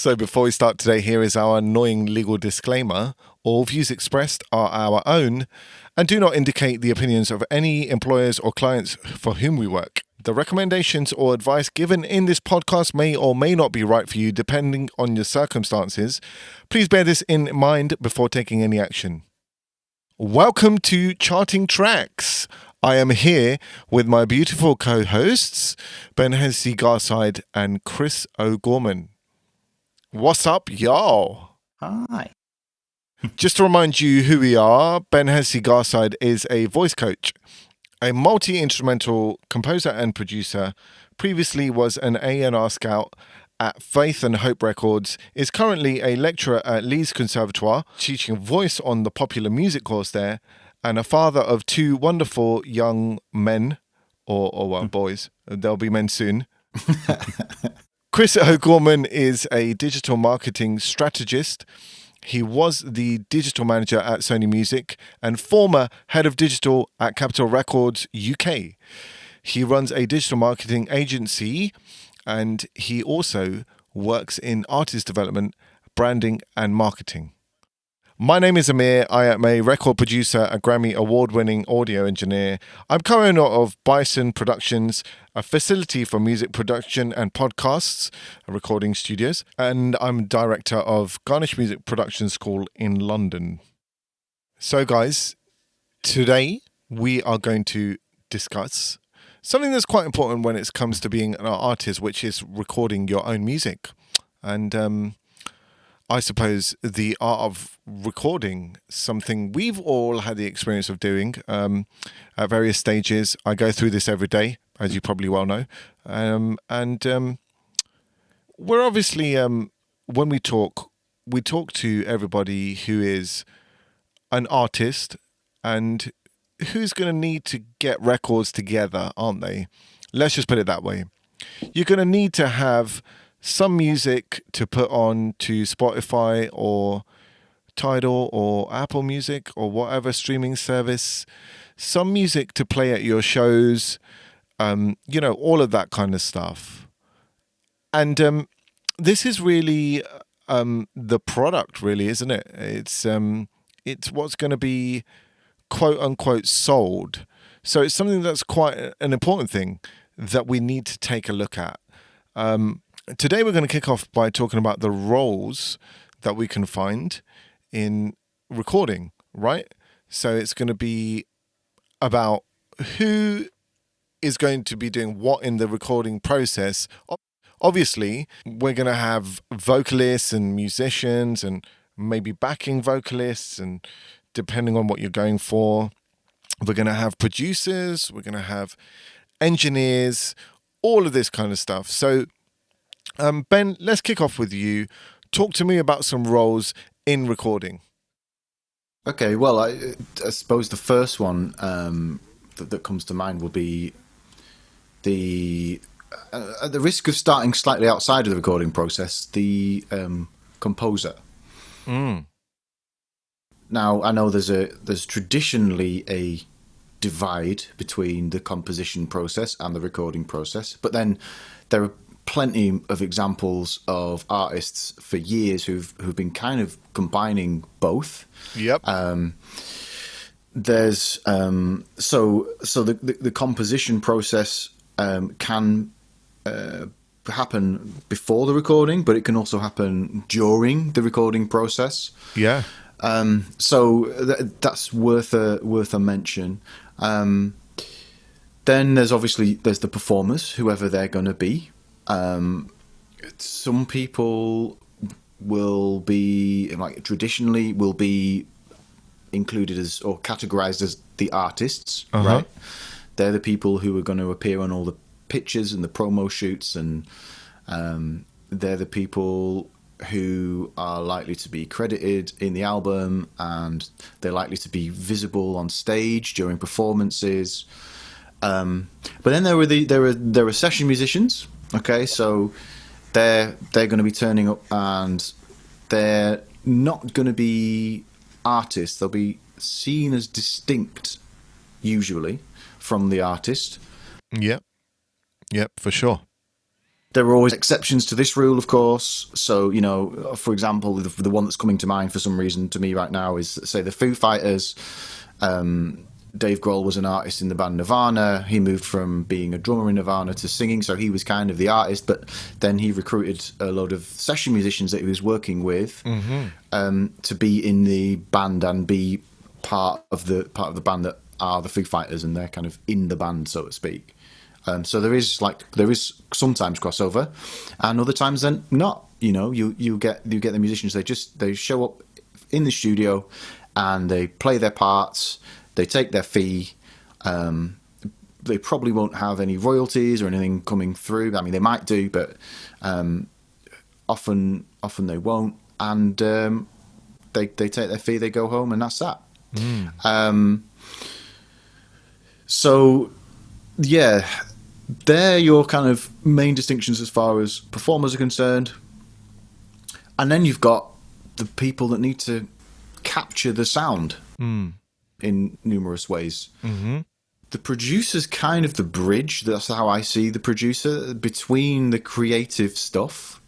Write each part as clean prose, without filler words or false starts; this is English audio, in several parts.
So before we start today, here is our annoying legal disclaimer. All views expressed are our own and do not indicate the opinions of any employers or clients for whom we work. The recommendations or advice given in this podcast may or may not be right for you depending on your circumstances. Please bear this in mind before taking any action. Welcome to Charting Tracks. I am here with my beautiful co-hosts, Ben Hennessy-Garside and Chris O'Gorman. What's up, y'all? Hi. Just to remind you who we are, Ben Hennessy-Garside is a voice coach, a multi-instrumental composer and producer, previously was an A&R scout at Faith and Hope Records, is currently a lecturer at Leeds Conservatoire, teaching voice on the popular music course there, and a father of two wonderful young men, or boys. They'll be men soon. Chris O'Gorman is a digital marketing strategist. He was the digital manager at Sony Music and former head of digital at Capitol Records UK. He runs a digital marketing agency and he also works in artist development, branding and marketing. My name is Amir. I am a record producer, a Grammy award-winning audio engineer. I'm co-owner of Bison Productions, a facility for music production and podcasts, recording studios, and I'm director of Garnish Music Production School in London. So guys, today we are going to discuss something that's quite important when it comes to being an artist, which is recording your own music. And I suppose the art of recording, something we've all had the experience of doing at various stages. I go through this every day, as you probably well know. We're obviously, when we talk to everybody who is an artist and who's going to need to get records together, aren't they? Let's just put it that way. You're going to need to have some music to put on to Spotify or Tidal or Apple Music or whatever streaming service, some music to play at your shows, all of that kind of stuff. And this is really the product, really, isn't it? It's what's going to be quote unquote sold. So it's something that's quite an important thing that we need to take a look at. Today we're going to kick off by talking about the roles that we can find in recording, right? So it's going to be about who is going to be doing what in the recording process. Obviously, we're going to have vocalists and musicians and maybe backing vocalists, and depending on what you're going for, we're going to have producers, we're going to have engineers, all of this kind of stuff. So Ben, let's kick off with you. Talk to me about some roles in recording. Okay, well, I suppose the first one that comes to mind will be at the risk of starting slightly outside of the recording process, the composer. Mm. Now, I know there's traditionally a divide between the composition process and the recording process, but then there are plenty of examples of artists for years who've been kind of combining both. Yep. There's so the composition process can happen before the recording, but it can also happen during the recording process. Yeah. So that's worth a mention. Then there's the performers, whoever they're going to be. Some people will be traditionally will be included as or categorized as the artists, right? They're the people who are going to appear on all the pictures and the promo shoots, and they're the people who are likely to be credited in the album, and they're likely to be visible on stage during performances. But then there are session musicians. Okay, so they're going to be turning up, and they're not going to be artists. They'll be seen as distinct, usually, from the artist. Yep, for sure. There are always exceptions to this rule, of course. So, you know, for example, the one that's coming to mind for some reason to me right now is, say, the Foo Fighters. Dave Grohl was an artist in the band Nirvana. He moved from being a drummer in Nirvana to singing, so he was kind of the artist. But then he recruited a load of session musicians that he was working with to be in the band and be part of the band that are the Foo Fighters, and they're kind of in the band, so to speak. So there is sometimes crossover, and other times then not. You know, you get the musicians. They show up in the studio, and they play their parts. They take their fee. They probably won't have any royalties or anything coming through. I mean, they might do, but often they won't. And they take their fee. They go home, and that's that. So, yeah, they're your kind of main distinctions as far as performers are concerned. And then you've got the people that need to capture the sound in numerous ways. The producer's kind of the bridge. That's how I see the producer, between the creative stuff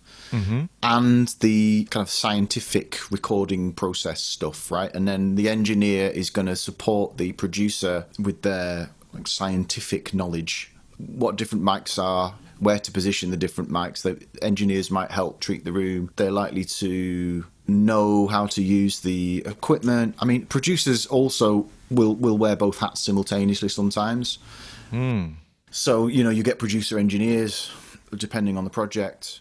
and the kind of scientific recording process stuff, right? And then the engineer is going to support the producer with their scientific knowledge, what different mics are, where to position the different mics. The engineers might help treat the room. They're likely to know how to use the equipment. I mean, producers also will wear both hats simultaneously sometimes. So, you know, you get producer engineers depending on the project.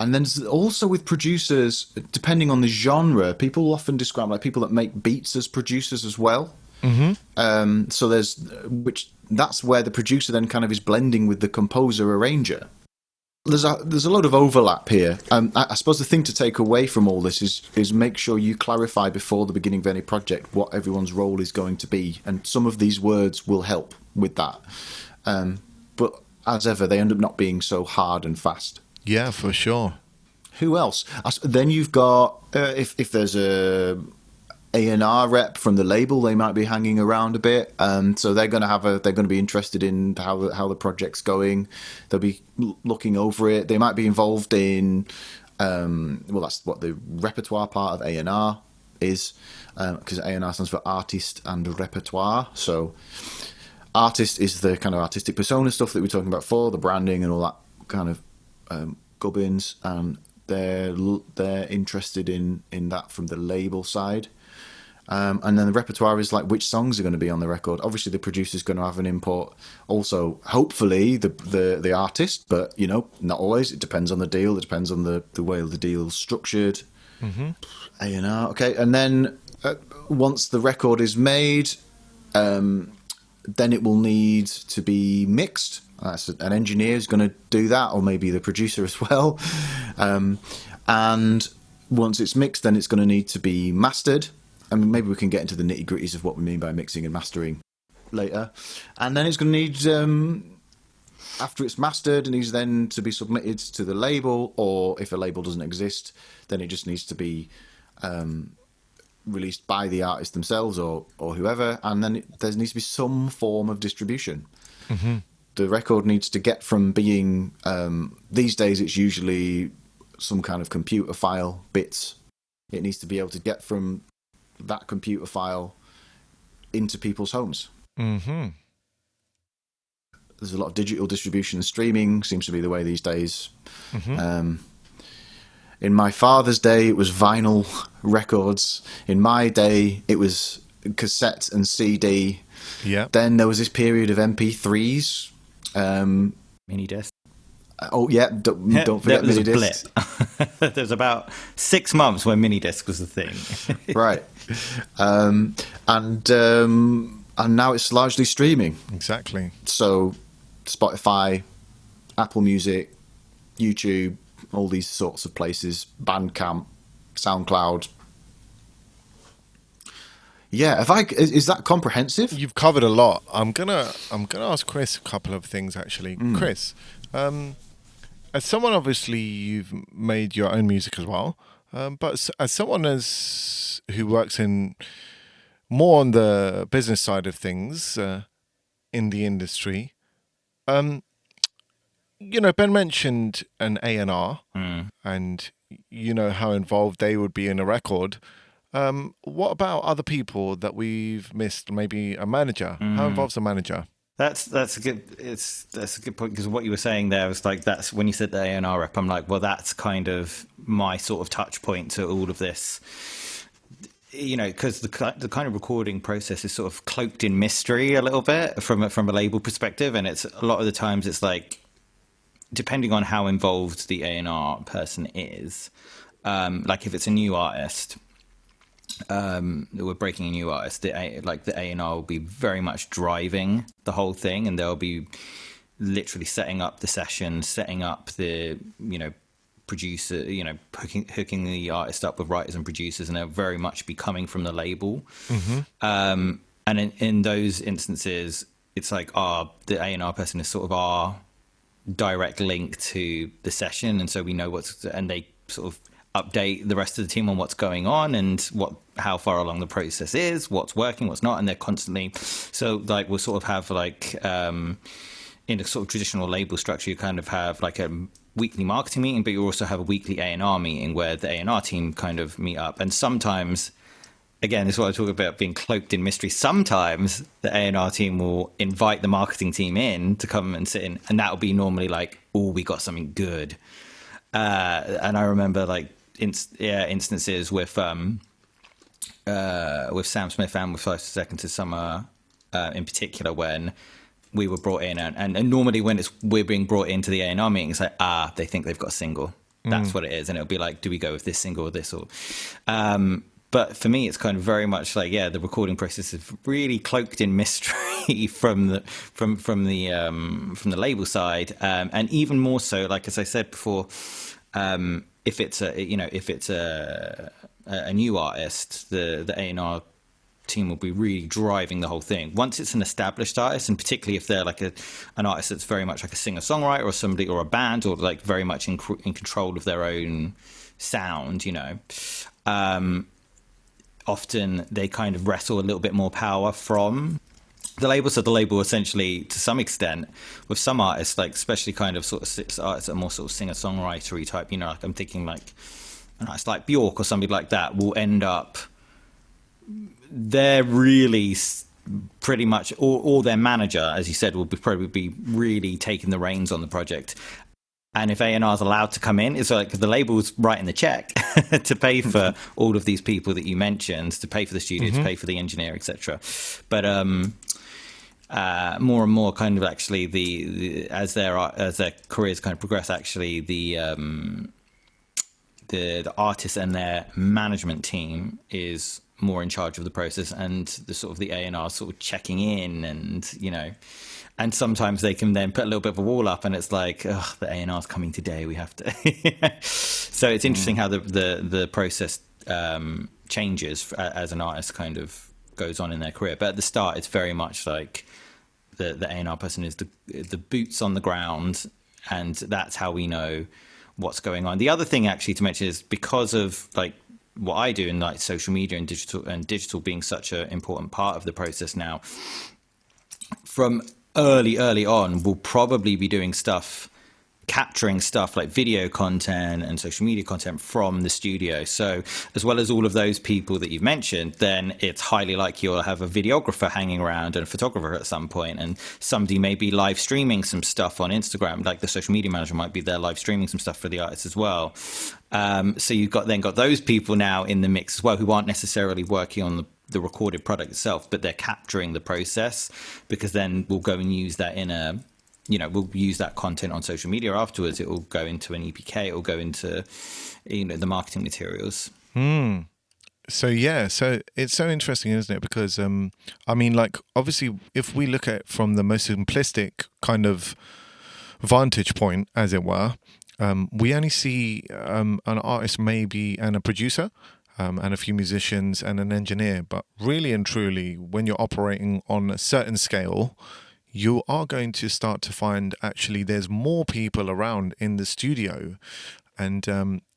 And then also with producers, depending on the genre, people often describe like people that make beats as producers as well. So that's where the producer then kind of is blending with the composer arranger. There's a lot of overlap here. I suppose the thing to take away from all this is make sure you clarify before the beginning of any project what everyone's role is going to be, and some of these words will help with that. But as ever, they end up not being so hard and fast. Yeah, for sure. Who else? Then you've got if there's a A&R rep from the label, they might be hanging around a bit, so they're going to be interested in how the project's going. They'll be looking over it. They might be involved in that's what the repertoire part of A&R is, because A&R stands for artist and repertoire. So artist is the kind of artistic persona stuff that we were talking about before, the branding and all that kind of gubbins, and they're interested in that from the label side. And then the repertoire is like which songs are going to be on the record. Obviously, the producer's going to have an input. Also, hopefully, the artist, but, you know, not always. It depends on the deal. It depends on the way the deal's structured. A&R, okay. And then once the record is made, then it will need to be mixed. An engineer is going to do that, or maybe the producer as well. And once it's mixed, then it's going to need to be mastered. I mean, maybe we can get into the nitty-gritties of what we mean by mixing and mastering later. And then it's going to need, after it's mastered, it needs then to be submitted to the label, or if a label doesn't exist, then it just needs to be released by the artist themselves or whoever, and then there needs to be some form of distribution. The record needs to get from being, these days it's usually some kind of computer file, bits. It needs to be able to get from that computer file into people's homes. There's a lot of digital distribution and streaming seems to be the way these days. In my father's day, it was vinyl records. In my day, it was cassette and CD. Yeah. Then there was this period of MP3s. Mini disc. Oh yeah, don't forget mini discs. There's about 6 months when mini disc was the thing. Right. And now it's largely streaming. Exactly. So Spotify, Apple Music, YouTube, all these sorts of places, Bandcamp, SoundCloud. Yeah, is that comprehensive? You've covered a lot. I'm gonna ask Chris a couple of things actually. Chris, as someone, obviously you've made your own music as well, but as someone who works in more on the business side of things in the industry, Ben mentioned an A&R, and you know how involved they would be in a record. What about other people that we've missed? Maybe a manager. How involves a manager? That's a good point, because what you were saying there was like, that's when you said the A&R rep, I'm like, well, that's kind of my sort of touch point to all of this, because the kind of recording process is sort of cloaked in mystery a little bit from a label perspective, and it's a lot of the times it's like, depending on how involved the A&R person is, like if it's a new artist, we're breaking a new artist, the A&R will be very much driving the whole thing, and they'll be literally setting up the session, setting up the producer, hooking the artist up with writers and producers, and they'll very much be coming from the label. And in those instances, it's like the A&R person is sort of our direct link to the session, and so we know and they sort of update the rest of the team on what's going on and how far along the process is, what's working, what's not, and they're constantly, so like we'll sort of have like in a sort of traditional label structure, you kind of have like a weekly marketing meeting, but you also have a weekly A&R meeting where the A&R team kind of meet up. And sometimes, again, this is what I talk about being cloaked in mystery, sometimes the A&R team will invite the marketing team in to come and sit in, and that'll be normally like, oh, we got something good. And I remember like instances with Sam Smith and with 5 Seconds to Summer in particular, when we were brought in, and normally when we're being brought into the A&R meeting, it's like, they think they've got a single. That's what it is. And it'll be like, do we go with this single or this? Or but for me, it's kind of very much like, the recording process is really cloaked in mystery from the label side, and even more so, like as I said before, if it's a new artist, the A&R team will be really driving the whole thing. Once it's an established artist, and particularly if they're like an artist that's very much like a singer-songwriter or somebody, or a band, or like very much in control of their own sound, often they kind of wrestle a little bit more power from the label. So the label essentially, to some extent, with some artists, like especially kind of sort of artists that are more sort of singer-songwritery type, like I'm thinking like an artist like Bjork or somebody like that, will end up, they're really pretty much, or their manager, as you said, will probably be really taking the reins on the project. And if A&R is allowed to come in, it's like the label's writing the check to pay for all of these people that you mentioned, to pay for the studio, to pay for the engineer, etc. But more and more, kind of actually, as their careers kind of progress, actually the artist and their management team is more in charge of the process, and the sort of the A&R sort of checking in, and and sometimes they can then put a little bit of a wall up, and it's like, the A&R's coming today, we have to. So it's interesting how the process changes as an artist kind of goes on in their career. But at the start, it's very much like the A&R person is the boots on the ground, and that's how we know what's going on. The other thing actually to mention is, because of like what I do in like social media and digital being such an important part of the process now, from early on, we'll probably be doing capturing stuff like video content and social media content from the studio. So as well as all of those people that you've mentioned, then it's highly likely you'll have a videographer hanging around and a photographer at some point, and somebody may be live streaming some stuff on Instagram, like the social media manager might be there live streaming some stuff for the artists as well. So you've got those people now in the mix as well, who aren't necessarily working on the recorded product itself, but they're capturing the process, because then we'll go and use that we'll use that content on social media afterwards. It will go into an EPK, it will go into, the marketing materials. So it's so interesting, isn't it? Because, obviously, if we look at it from the most simplistic kind of vantage point, as it were, we only see an artist maybe, and a producer, and a few musicians and an engineer. But really and truly, when you're operating on a certain scale, you are going to start to find actually there's more people around in the studio, and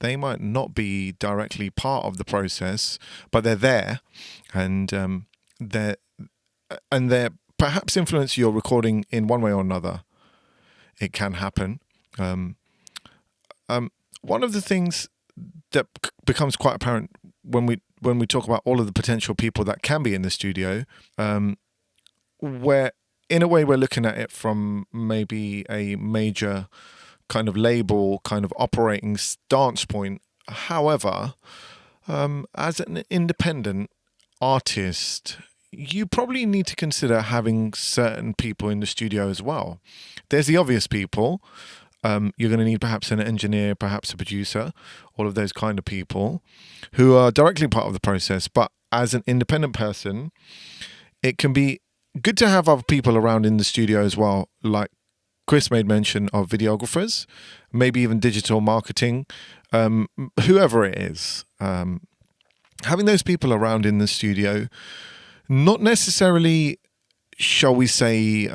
they might not be directly part of the process, but they're there, and they're perhaps influence your recording in one way or another. It can happen. One of the things that becomes quite apparent when we talk about all of the potential people that can be in the studio, where in a way we're looking at it from maybe a major kind of label, kind of operating stance point. However, as an independent artist, you probably need to consider having certain people in the studio as well. There's the obvious people. You're going to need perhaps an engineer, perhaps a producer, all of those kind of people who are directly part of the process. But as an independent person, it can be good to have other people around in the studio as well. Like Chris made mention of videographers, maybe even digital marketing, whoever it is. Having those people around in the studio, not necessarily, shall we say,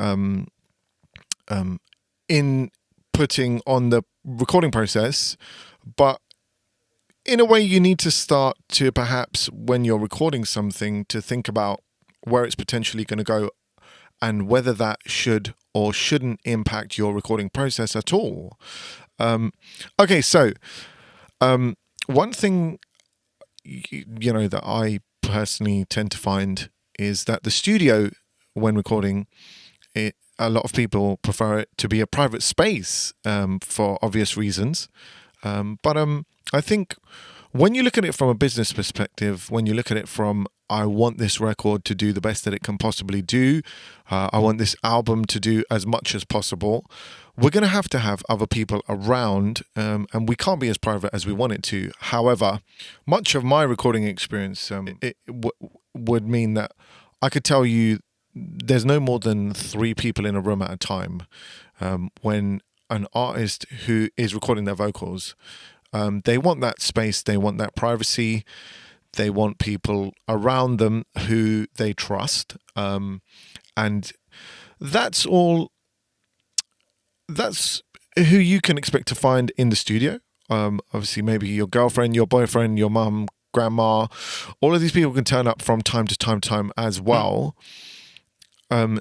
in putting on the recording process, but in a way you need to start to perhaps, when you're recording something, to think about where it's potentially going to go and whether that should or shouldn't impact your recording process at all. Okay, so one thing that I personally tend to find is that the studio, when recording, a lot of people prefer it to be a private space for obvious reasons. But I think when you look at it from a business perspective, when you look at it from, I want this record to do the best that it can possibly do, I want this album to do as much as possible, we're going to have other people around, and we can't be as private as we want it to. However, much of my recording experience would mean that I could tell you there's no more than 3 people in a room at a time when an artist who is recording their vocals, they want that space, they want that privacy, they want people around them who they trust, and that's who you can expect to find in the studio. Obviously, maybe your girlfriend, your boyfriend, your mum, grandma, all of these people can turn up from time to time as well.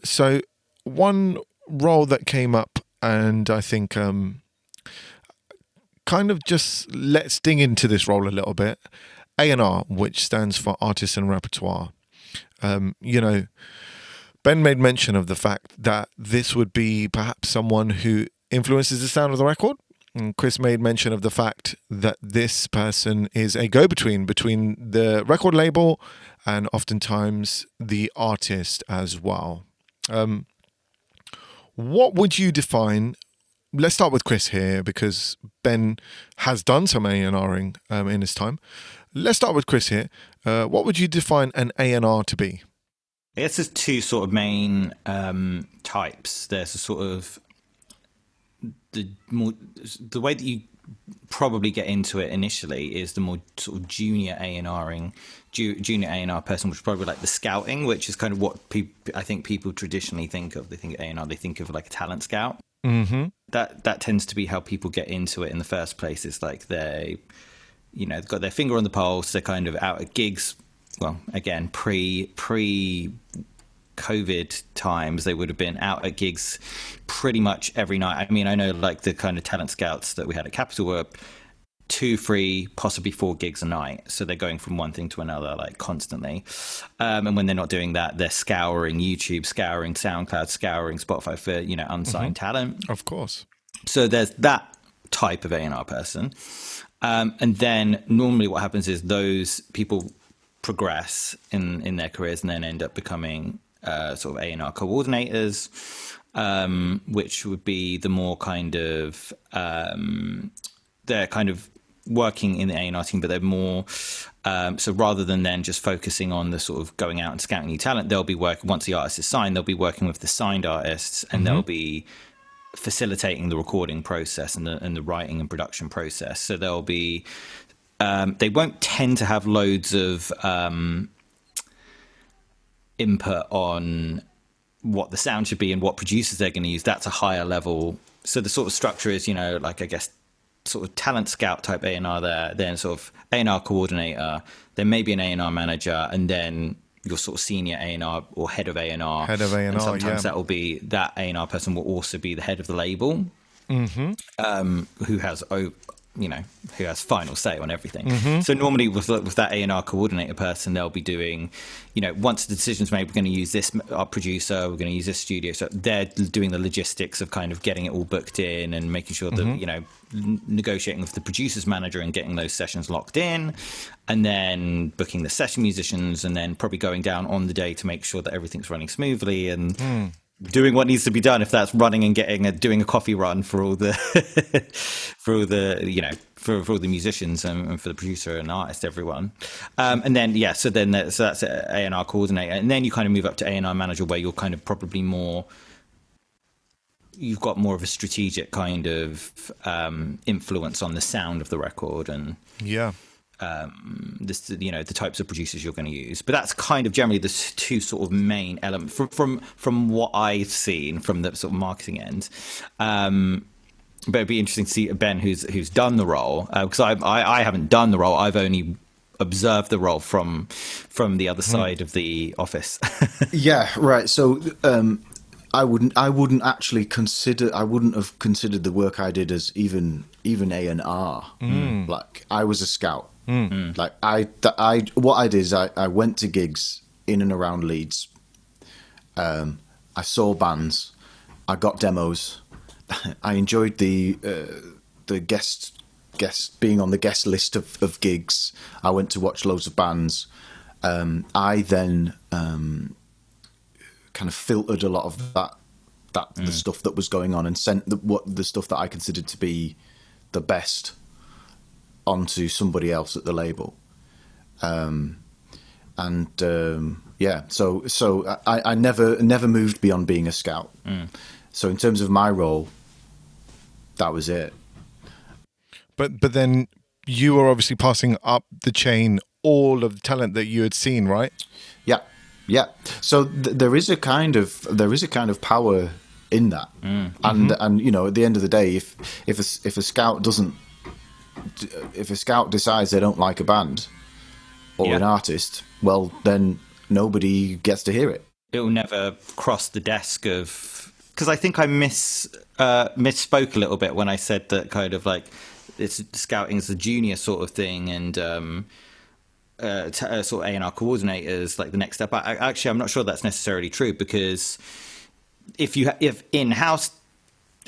So one role that came up, and I think kind of just let's dig into this role a little bit, A&R, which stands for Artists and Repertoire. Ben made mention of the fact that this would be perhaps someone who influences the sound of the record. And Chris made mention of the fact that this person is a go-between between the record label and oftentimes the artist as well. What would you define? Let's start with Chris here because Ben has done some A&Ring in his time. Let's start with Chris here. What would you define an A&R to be? I guess there's 2 sort of main types. There's a sort of the way that you probably get into it initially is the more sort of junior A&R person, which is probably like the scouting, which is kind of what I think people traditionally think of. They think A&R, they think of like a talent scout. Mm-hmm. That tends to be how people get into it in the first place. It's like they've got their finger on the pulse. They're kind of out at gigs. Well, again, pre-COVID times, they would have been out at gigs pretty much every night. I mean, I know like the kind of talent scouts that we had at Capital were 2, 3, possibly 4 gigs a night. So they're going from one thing to another, like constantly. And when they're not doing that, they're scouring YouTube, scouring SoundCloud, scouring Spotify for, unsigned talent. Of course. So there's that type of A&R person. And then normally what happens is those people progress in their careers and then end up becoming sort of A&R coordinators, which would be the more kind of they're kind of working in the A&R team, but they're more so rather than then just focusing on the sort of going out and scouting new talent, they'll be working once the artist is signed, they'll be working with the signed artists and they'll be facilitating the recording process and the writing and production process. So they'll be they won't tend to have loads of input on what the sound should be and what producers they're going to use. That's a higher level. So the sort of structure is, like I guess sort of talent scout type A&R there, then sort of A&R coordinator, then maybe an A&R manager, and then your sort of senior A&R or head of A&R. Head of A&R, and sometimes that will be that A&R person will also be the head of the label. who has who has final say on everything. So normally with that A&R coordinator person, they'll be doing, once the decision's made, we're going to use this our producer, we're going to use this studio. So they're doing the logistics of kind of getting it all booked in and making sure that, negotiating with the producer's manager and getting those sessions locked in, and then booking the session musicians, and then probably going down on the day to make sure that everything's running smoothly and doing what needs to be done, if that's running and doing a coffee run for all the for all the musicians and for the producer and artist, everyone. And then so that's A&R coordinator, and then you kind of move up to A&R manager, where you're kind of probably you've got more of a strategic kind of influence on the sound of the record and the types of producers you're going to use. But that's kind of generally the two sort of main elements from what I've seen from the sort of marketing end. But it'd be interesting to see Ben, who's done the role, because I haven't done the role. I've only observed the role from the other side of the office. Yeah, right. So I wouldn't have considered the work I did as even A&R. Like, I was a scout. Like, what I did is I went to gigs in and around Leeds. I saw bands. I got demos. I enjoyed the guest being on the guest list of gigs. I went to watch loads of bands. I then kind of filtered a lot of the stuff that was going on and sent the stuff that I considered to be the best onto somebody else at the label. So I never moved beyond being a scout. So in terms of my role, that was it. But then you were obviously passing up the chain all of the talent that you had seen, right? Yeah. So there is a kind of power in that, and at the end of the day, if a scout decides they don't like a band or an artist, well, then nobody gets to hear it. It will never cross the desk of, because I think I misspoke a little bit when I said that kind of like it's scouting is the junior sort of thing, and sort of A&R coordinators like the next step. Actually, I'm not sure that's necessarily true, because if in-house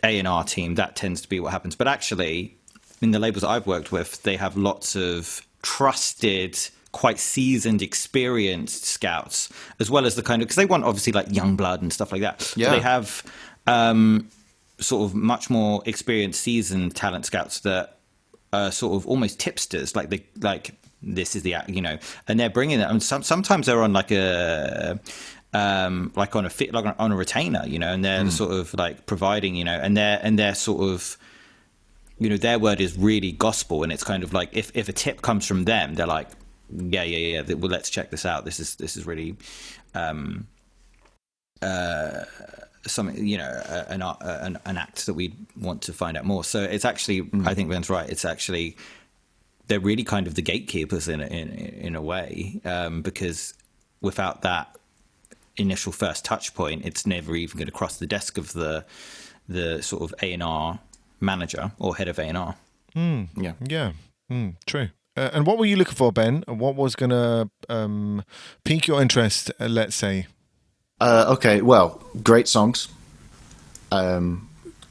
A&R team, that tends to be what happens. But actually, in the labels I've worked with, they have lots of trusted, quite seasoned, experienced scouts, as well as the kind of, because they want obviously like young blood and stuff like that. Yeah. So they have sort of much more experienced, seasoned talent scouts that are sort of almost tipsters, this is the, and they're bringing it. And sometimes they're on like a on a retainer, and they're sort of like providing, and they're sort of, their word is really gospel, and it's kind of like if a tip comes from them, they're like, yeah, well, let's check this out. This is really something, an act that we want to find out more. So it's actually, I think Ben's right. It's actually, they're really kind of the gatekeepers in a way, because without that initial first touch point, it's never even going to cross the desk of the sort of A&R manager or head of A&R. Yeah. True. And what were you looking for, Ben? What was going to pique your interest, let's say? Okay, well, great songs,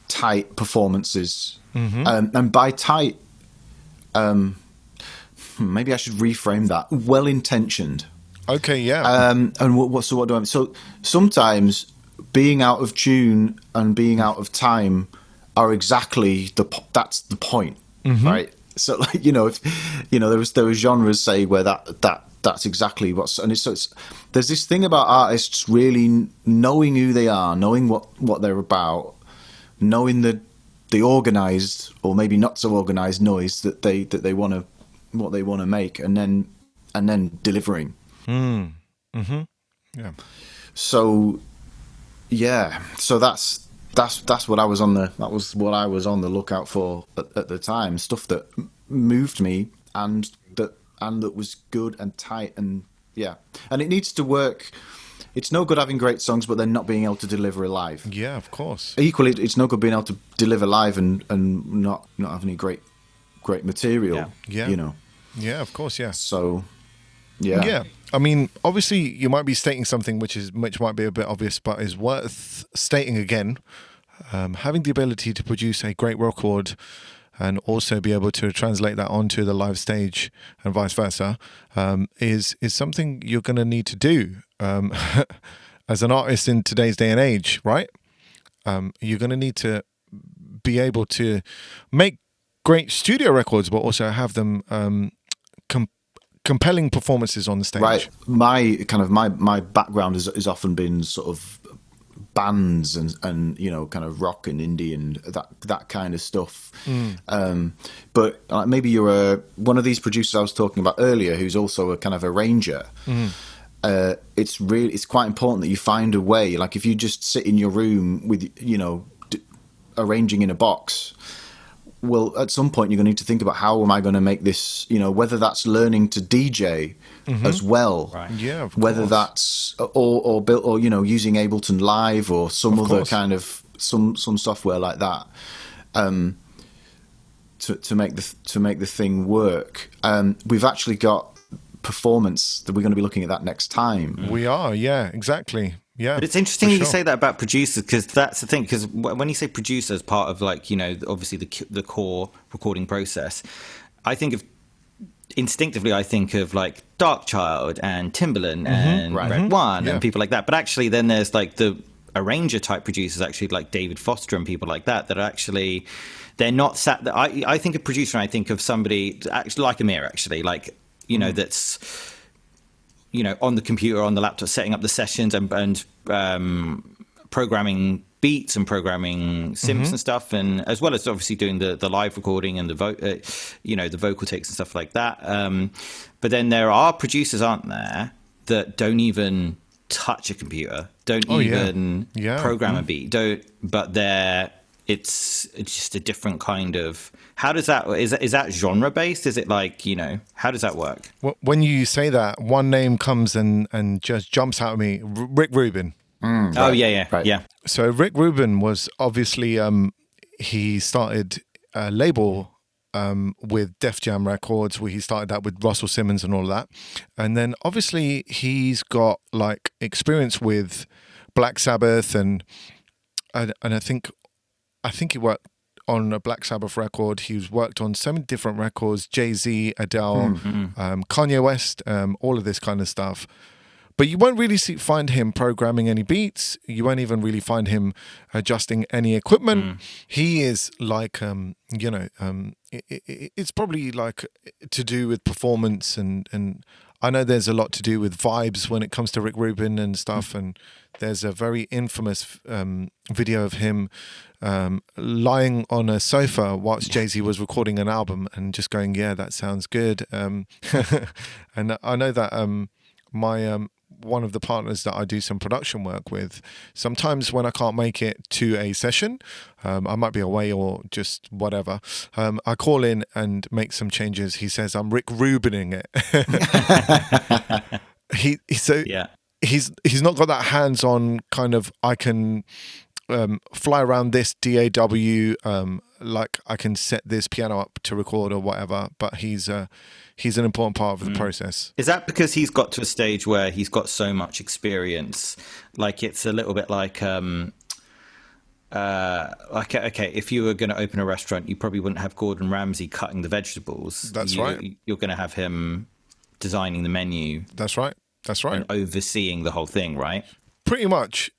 tight performances, and by tight, maybe I should reframe that. Well-intentioned. Okay, yeah. And what do I mean? So sometimes being out of tune and being out of time are exactly that's the point, right? So like there was genres say where that's exactly what's, and it's there's this thing about artists really knowing who they are, knowing what they're about, knowing the organized or maybe not so organized noise that they want to make, and then delivering. Yeah. So that's what I was on the lookout for at the time. Stuff that moved me and that was good and tight, and yeah, and it needs to work. it's no good having great songs, but then not being able to deliver live. Yeah, of course. Equally, it's no good being able to deliver live and not have any great material. Yeah. You know. Yeah, of course. Yeah. So, yeah. Yeah. I mean, obviously, you might be stating something which might be a bit obvious, but is worth stating again. Having the ability to produce a great record and also be able to translate that onto the live stage and vice versa is something you're going to need to do as an artist in today's day and age, right? You're going to need to be able to make great studio records, but also have them compelling performances on the stage. Right. My background has often been sort of bands and you know, kind of rock and indie and that kind of stuff. But maybe you're one of these producers I was talking about earlier, who's also a kind of arranger. It's quite important that you find a way. Like if you just sit in your room with, you know, arranging in a box, well, at some point you're going to need to think about how am I going to make this, you know, whether that's learning to DJ as well. Right. Yeah, of whether course. that's or built, or you know, using Ableton Live or some other kind of some software like that to make the thing work. We've actually got performance that we're going to be looking at that next time. We are, yeah, exactly. Yeah, But it's interesting for you sure. say that about producers, because that's the thing. Because when you say producer as part of, like, you know, obviously the core recording process, I think of instinctively, I think of like Darkchild and Timbaland and Red One and people like that. But actually, then there's like the arranger type producers, actually like David Foster and people like that are actually, they're not sat. I think of producer, and I think of somebody actually like Amir, actually, like, you know, that's, you know, on the computer, on the laptop, setting up the sessions and programming beats and programming synths and stuff, and as well as obviously doing the live recording and the vocal takes and stuff like that. But then there are producers, aren't there, that don't even touch a computer, don't program a beat, but it's just a different kind of. How does that, is that genre based? Is it like, you know, how does that work? When you say that, one name comes and just jumps out at me: Rick Rubin. Oh yeah. So Rick Rubin was obviously he started a label with Def Jam Records, where he started that with Russell Simmons and all of that, and then obviously he's got like experience with Black Sabbath and I think he worked on a Black Sabbath record. He's worked on so many different records: Jay-Z, Adele, Kanye West, all of this kind of stuff. But you won't really find him programming any beats. You won't even really find him adjusting any equipment. He is like, it's probably like to do with performance. And I know there's a lot to do with vibes when it comes to Rick Rubin and stuff. And there's a very infamous video of him lying on a sofa whilst Jay-Z was recording an album and just going, yeah, that sounds good. And I know that my one of the partners that I do some production work with, sometimes when I can't make it to a session, I might be away or just whatever, I call in and make some changes. He says I'm Rick Rubining it. He's not got that hands-on kind of, I can fly around this DAW, like I can set this piano up to record or whatever, but he's an important part of the process. Is that because he's got to a stage where he's got so much experience? Like it's a little bit like, okay, if you were going to open a restaurant, you probably wouldn't have Gordon Ramsay cutting the vegetables. That's right. You're going to have him designing the menu. That's right. And overseeing the whole thing, right? Pretty much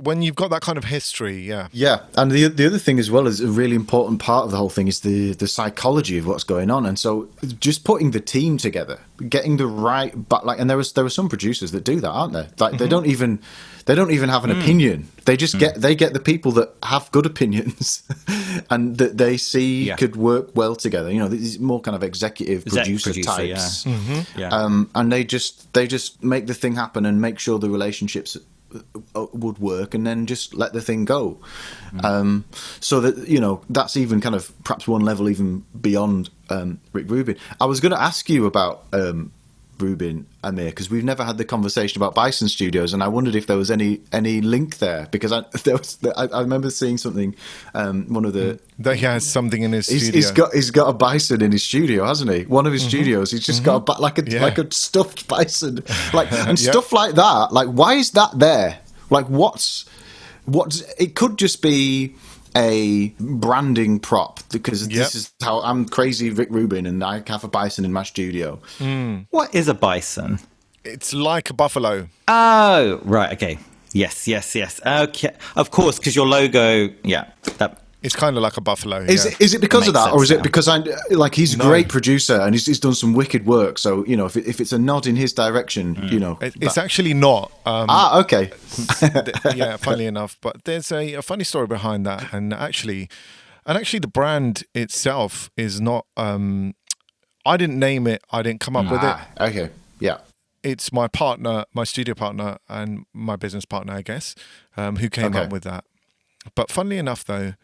when you've got that kind of history, yeah. Yeah, and the other thing as well is a really important part of the whole thing is the psychology of what's going on, and so just putting the team together, getting the right, but like, and there are some producers that do that, aren't there? Like they don't even have an opinion. They just get the people that have good opinions and that they see could work well together. You know, these more kind of executive producer types. And they just make the thing happen and make sure the relationships would work, and then just let the thing go. So that, you know, that's even kind of perhaps one level even beyond Rick Rubin. I was going to ask you about Rubin, Amir, because we've never had the conversation about Bison Studios, and I wondered if there was any link there, because I remember seeing something. One of the that he has something in his studio. He's got a bison in his studio, hasn't he? One of his studios, he's just got like a stuffed bison, and stuff like that. Like, why is that there? Like, what's it could just be a branding prop, because this is how I'm crazy Rick Rubin and I have a bison in my studio. What is a bison? It's like a buffalo. Oh, right. Okay. Yes. Okay. Of course, because your logo, that. It's kind of like a buffalo. Is it because of that, or is it because he's a great producer and he's done some wicked work? So, you know, if it's a nod in his direction, you know, it's actually not. Okay. Yeah, funnily enough, but there's a funny story behind that, and actually, the brand itself is not. I didn't name it. I didn't come up with it. Okay. Yeah. It's my partner, my studio partner, and my business partner, I guess, who came up with that. But funnily enough, though,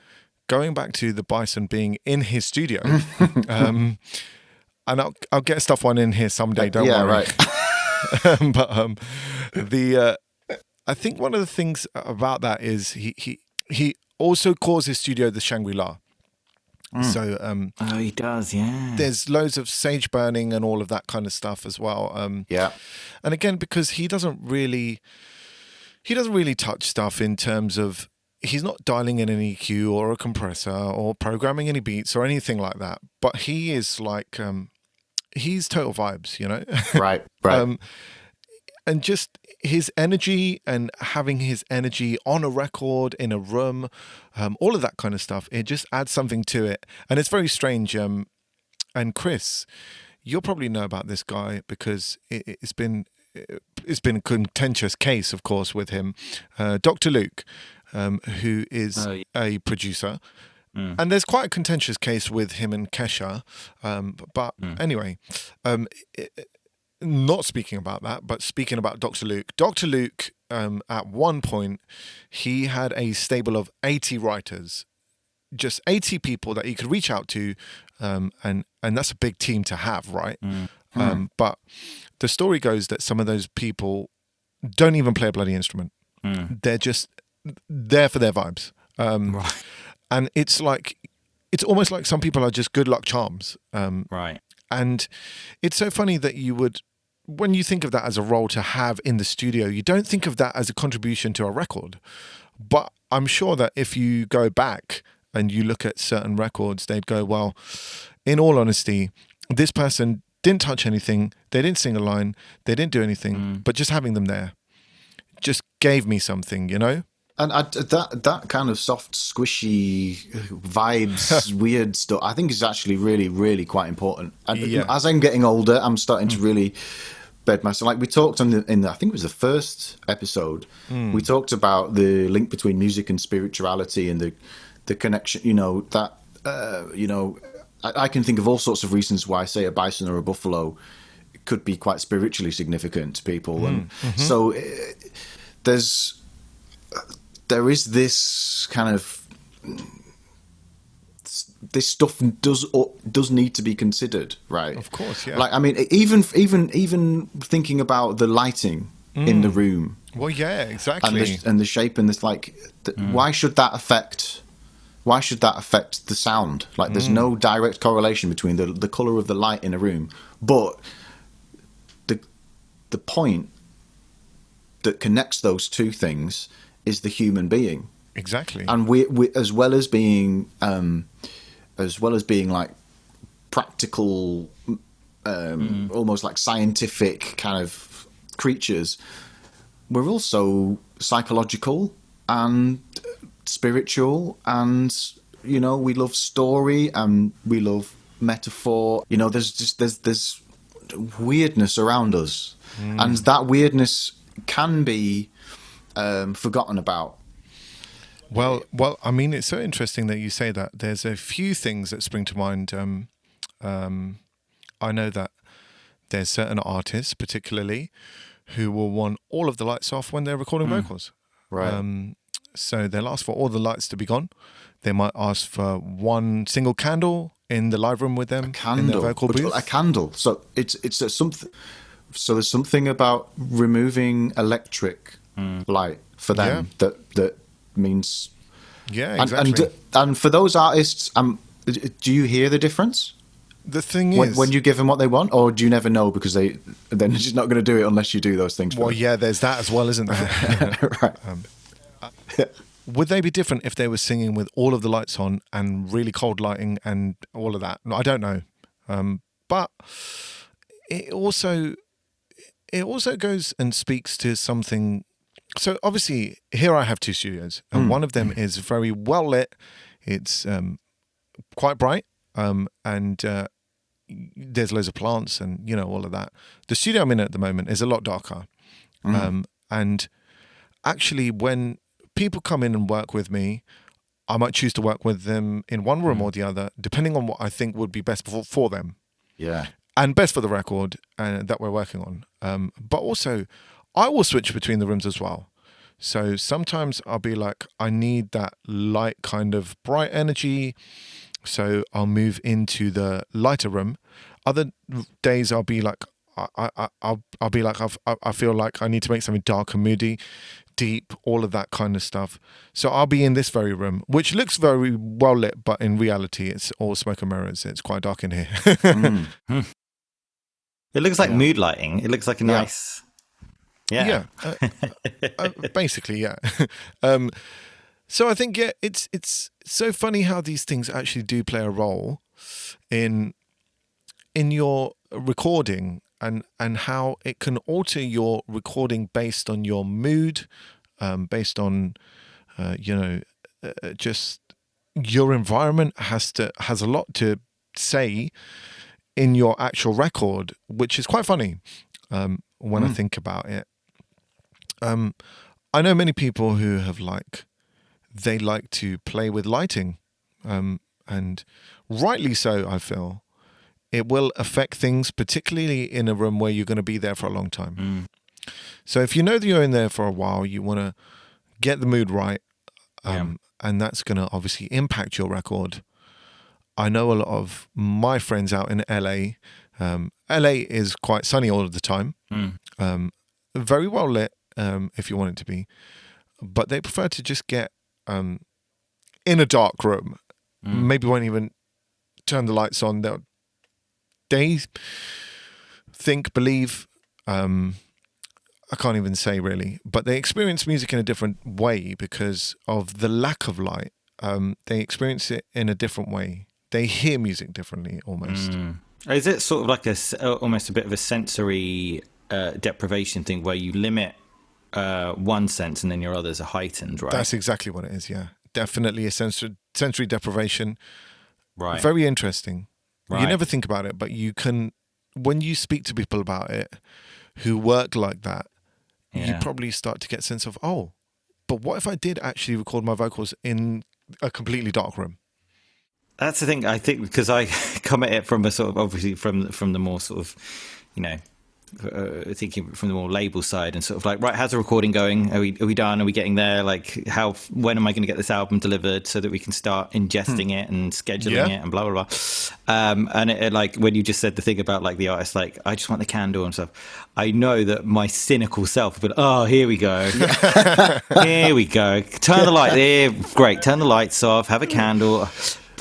going back to the bison being in his studio, and I'll get stuff on in here someday. Don't worry. Right. But I think one of the things about that is he also calls his studio the Shangri-La. So he does, yeah. There's loads of sage burning and all of that kind of stuff as well. And again, because he doesn't really touch stuff in terms of, he's not dialing in an EQ or a compressor or programming any beats or anything like that. But he is like, he's total vibes, you know? Right. And just his energy and having his energy on a record, in a room, all of that kind of stuff, it just adds something to it. And it's very strange. And Chris, you'll probably know about this guy because it's been a contentious case, of course, with him. Dr. Luke, who is a producer. And there's quite a contentious case with him and Kesha. But anyway, not speaking about that, but speaking about Dr. Luke. Dr. Luke, at one point, he had a stable of 80 writers, just 80 people that he could reach out to, and that's a big team to have, right? But the story goes that some of those people don't even play a bloody instrument. They're just there for their vibes. Right. And it's almost like some people are just good luck charms. Right. And it's so funny that you would, when you think of that as a role to have in the studio, you don't think of that as a contribution to a record. But I'm sure that if you go back and you look at certain records, they'd go, well, in all honesty, this person didn't touch anything, they didn't sing a line, they didn't do anything, but just having them there just gave me something, you know? And that kind of soft, squishy vibes, weird stuff, I think is actually really, really quite important. And as I'm getting older, I'm starting to really bed myself. Like we talked in the I think it was the first episode, we talked about the link between music and spirituality and the connection. You know that I can think of all sorts of reasons why, say, a bison or a buffalo could be quite spiritually significant to people, and so there is this kind of, this stuff does need to be considered, right? Of course, yeah. Like, I mean, even thinking about the lighting in the room. Well, yeah, exactly. And the shape and this, like, why should that affect the sound? Like, there's no direct correlation between the color of the light in a room, but the point that connects those two things is the human being. Exactly. And we as well as being like practical, almost like scientific kind of creatures, we're also psychological and spiritual, and you know, we love story and we love metaphor. You know, there's weirdness around us, and that weirdness can be forgotten about. Well, I mean, it's so interesting that you say that. There's a few things that spring to mind. I know that there's certain artists, particularly, who will want all of the lights off when they're recording vocals. Right. So they'll ask for all the lights to be gone. They might ask for one single candle in the live room with them, in their vocal booth. A candle. So it's something. So there's something about removing electric light for them that means. Yeah, exactly. And for those artists, do you hear the difference? The thing is, when you give them what they want, or do you never know because they're just not going to do it unless you do those things? Well, yeah, there's that as well, isn't there? Right. Would they be different if they were singing with all of the lights on and really cold lighting and all of that? I don't know, but it also goes and speaks to something. So obviously, here I have 2 studios, and one of them is very well lit. It's quite bright, and there's loads of plants and all of that. The studio I'm in at the moment is a lot darker, and actually, when people come in and work with me, I might choose to work with them in one room or the other, depending on what I think would be best for them. Yeah, and best for the record that we're working on. But also, I will switch between the rooms as well. So sometimes I'll be like, I need that light kind of bright energy, so I'll move into the lighter room. Other days I'll be like, I'll be like, I feel like I need to make something dark and moody, deep, all of that kind of stuff. So I'll be in this very room, which looks very well lit, but in reality, it's all smoke and mirrors. It's quite dark in here. It looks like mood lighting. It looks like a nice... Yeah. Basically, yeah. So I think, it's so funny how these things actually do play a role in your recording and how it can alter your recording based on your mood, based on, just your environment has a lot to say in your actual record, which is quite funny when I think about it. I know many people who have they like to play with lighting, and rightly so, I feel. It will affect things, particularly in a room where you're going to be there for a long time. So if you know that you're in there for a while, you want to get the mood right, and that's going to obviously impact your record. I know a lot of my friends out in LA. LA is quite sunny all of the time, very well lit if you want it to be, but they prefer to just get in a dark room. Maybe won't even turn the lights on. They think, believe, I can't even say really, but they experience music in a different way because of the lack of light. They experience it in a different way. They hear music differently almost. Is it sort of like almost a bit of a sensory deprivation thing where you limit one sense and then your others are heightened, right? That's exactly what it is, yeah. Definitely a sensory deprivation. Right. Very interesting. Right. You never think about it, but you can, when you speak to people about it who work like that, you probably start to get a sense of, but what if I did actually record my vocals in a completely dark room? That's the thing, I think, because I come at it from a sort of, obviously from the more sort of, thinking from the more label side and sort of like, right, how's the recording going? Are we done? Are we getting there? Like, when am I going to get this album delivered so that we can start ingesting it and scheduling it and blah, blah, blah. And it, like, when you just said the thing about like the artist, like, I just want the candle and stuff. I know that my cynical self would be like, here we go. Here we go. Turn the light there. Great. Turn the lights off. Have a candle.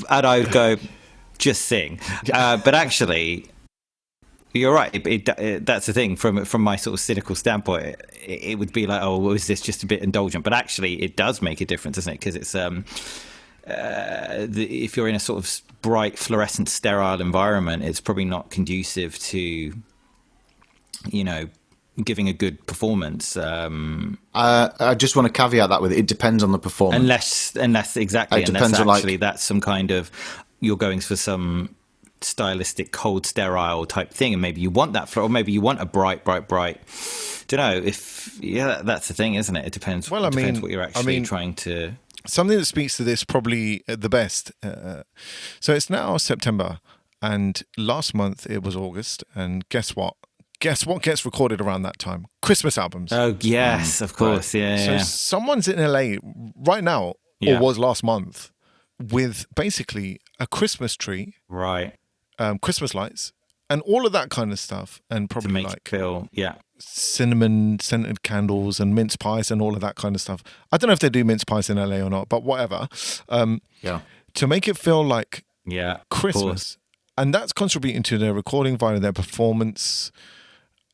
And I would go, just sing. But actually, you're right. That's the thing. From my sort of cynical standpoint, it would be like, well, is this just a bit indulgent? But actually, it does make a difference, doesn't it? Because it's if you're in a sort of bright, fluorescent, sterile environment, it's probably not conducive to, giving a good performance. I just want to caveat that with it depends on the performance. Unless exactly, unless actually that's some kind of, you're going for some stylistic cold sterile type thing, and maybe you want that or maybe you want a bright don't know if that's the thing, isn't it? It depends. Well, depends what you're actually trying to. Something that speaks to this probably the best, so it's now September and last month it was August, and guess what gets recorded around that time? Christmas albums. Oh yes, of course. So someone's in LA right now, or was last month, with basically a Christmas tree, right? Christmas lights, and all of that kind of stuff, and To probably make like it feel, yeah. cinnamon scented candles and mince pies and all of that kind of stuff. I don't know if they do mince pies in LA or not, but whatever. Yeah. To make it feel like Yeah. Of course. Christmas, and that's contributing to their recording via their performance.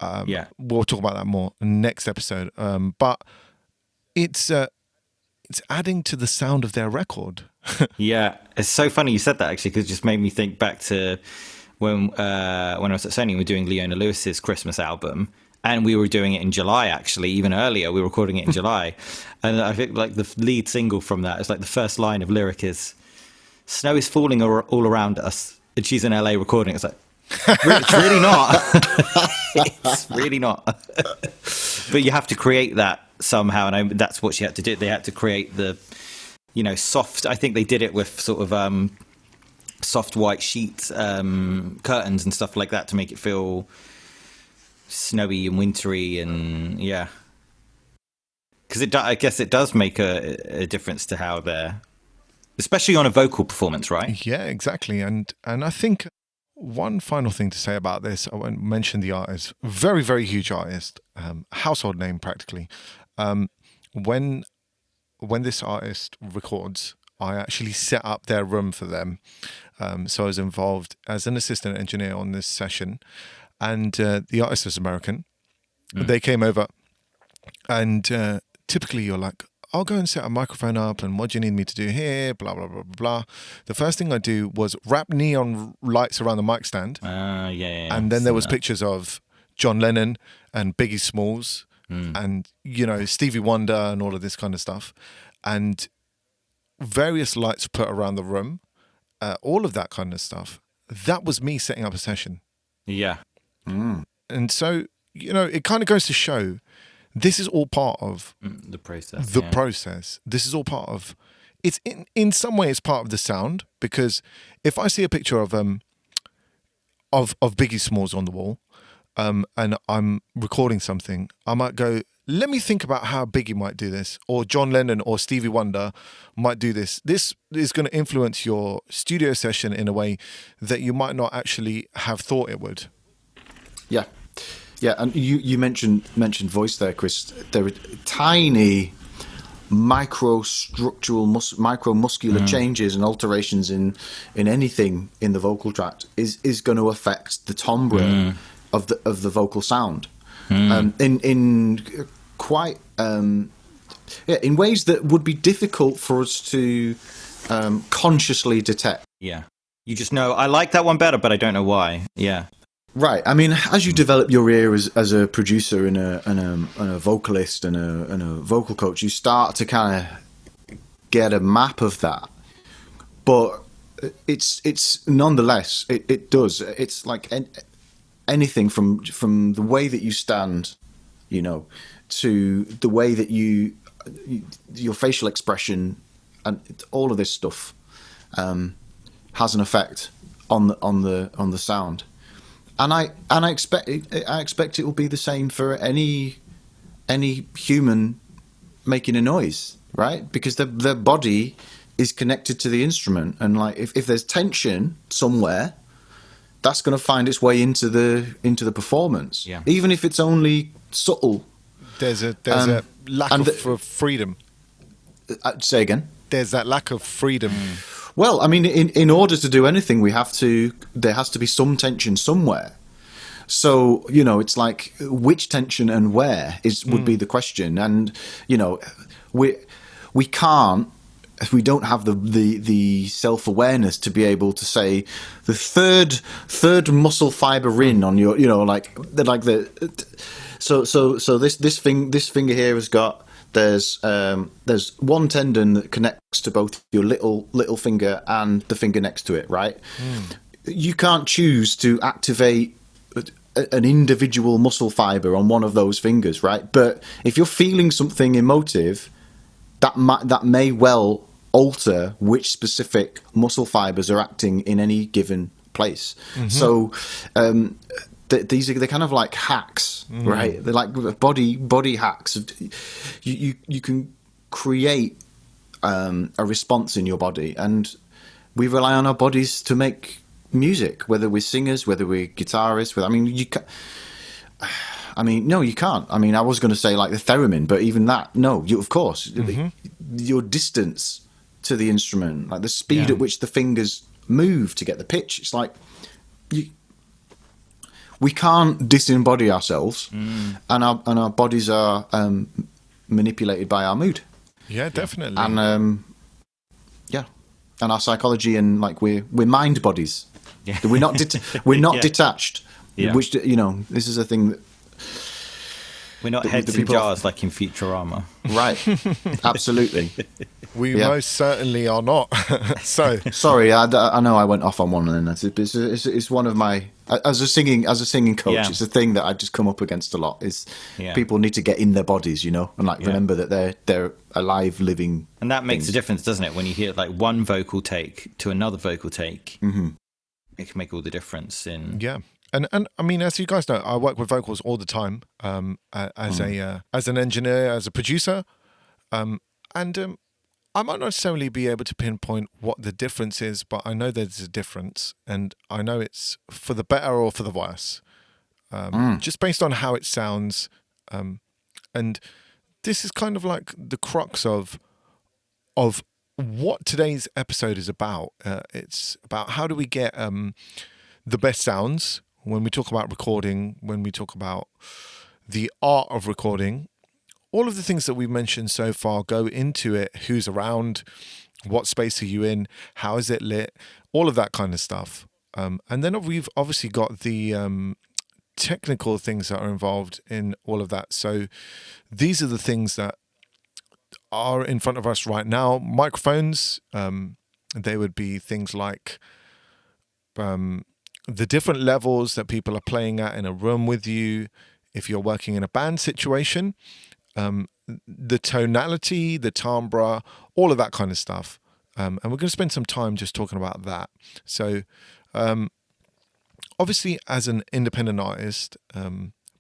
Yeah. We'll talk about that more next episode. But it's adding to the sound of their record. Yeah, it's so funny you said that actually, because it just made me think back to when I was at Sony, we were doing Leona Lewis's Christmas album, and we were doing it in July. Actually, even earlier, we were recording it in July, and I think like the lead single from that is like the first line of lyric is "Snow is falling all around us," and she's in LA recording. It's like it's really not. It's really not. But you have to create that somehow, and that's what she had to do. They had to create the, soft. I think they did it with sort of soft white sheets, curtains and stuff like that to make it feel snowy and wintry, and yeah. Because I guess it does make a difference to how they're, especially on a vocal performance, right? Yeah, exactly. And I think one final thing to say about this, I won't mention the artist, very, very huge artist, household name practically. When this artist records, I actually set up their room for them. So I was involved as an assistant engineer on this session, and the artist is American. They came over, and typically you're like, I'll go and set a microphone up, and what do you need me to do here? Blah, blah, blah, blah, blah. The first thing I do was wrap neon lights around the mic stand. Yeah. And then there was pictures of John Lennon and Biggie Smalls and, Stevie Wonder and all of this kind of stuff. And various lights put around the room, all of that kind of stuff. That was me setting up a session. Yeah. And so, it kind of goes to show this is all part of the process. Process. This is all part of. It's in some way it's part of the sound, because if I see a picture of Biggie Smalls on the wall, and I'm recording something, I might go, let me think about how Biggie might do this, or John Lennon or Stevie Wonder might do this. This is going to influence your studio session in a way that you might not actually have thought it would. Yeah. Yeah, and you mentioned voice there, Chris. There are tiny micromuscular changes and alterations in anything in the vocal tract is going to affect the timbre of the vocal sound in quite in ways that would be difficult for us to consciously detect. Yeah, you just know I like that one better, but I don't know why. Yeah. Right. I mean, as you develop your ear as a producer and a vocalist and a vocal coach, you start to kind of get a map of that. But it's nonetheless it does. It's like anything from the way that you stand, to the way that your facial expression and all of this stuff has an effect on the sound. And I expect it will be the same for any human making a noise, right? Because their body is connected to the instrument, and like if there's tension somewhere, that's going to find its way into the performance, even if it's only subtle. There's a lack of freedom. Say again. There's that lack of freedom. Well, I mean, in order to do anything, there has to be some tension somewhere. So, it's like which tension and where would be the question. And, we don't have the self-awareness to be able to say the third muscle fiber in on your, so this finger here has got, there's one tendon that connects to both your little finger and the finger next to it, right? You can't choose to activate an individual muscle fiber on one of those fingers, right? But if you're feeling something emotive, that may well alter which specific muscle fibers are acting in any given place. So these are kind of like hacks, right? They're like body hacks. You can create a response in your body, and we rely on our bodies to make music, whether we're singers, whether we're guitarists. No, you can't. I mean, I was going to say like the theremin, but even that, no. Of course, your distance to the instrument, like the speed at which the fingers move to get the pitch. It's like we can't disembody ourselves, and our bodies are manipulated by our mood. Yeah, definitely. And and our psychology, and like we're mind bodies. Yeah. We're not detached. Yeah. Which, this is a thing that we're not heads in jars like in Futurama. Right. Absolutely. We most certainly are not. So sorry, I know I went off on one, and it's one of my as a singing coach. Yeah. It's a thing that I've just come up against a lot. Is people need to get in their bodies, and like remember that they're alive, living, and that makes things. a difference, doesn't it? When you hear like one vocal take to another vocal take, it can make all the difference in. Yeah. And I mean, as you guys know, I work with vocals all the time as an engineer, as a producer, and I might not necessarily be able to pinpoint what the difference is, but I know there's a difference, and I know it's for the better or for the worse, just based on how it sounds. And this is kind of like the crux of what today's episode is about. It's about how do we get the best sounds. When we talk about recording, when we talk about the art of recording, all of the things that we've mentioned so far go into it. Who's around? What space are you in? How is it lit? All of that kind of stuff. And then we've obviously got the technical things that are involved in all of that. So these are the things that are in front of us right now. Microphones, they would be things like the different levels that people are playing at in a room with you. If you're working in a band situation, the tonality, the timbre, all of that kind of stuff. And we're going to spend some time just talking about that. So obviously as an independent artist,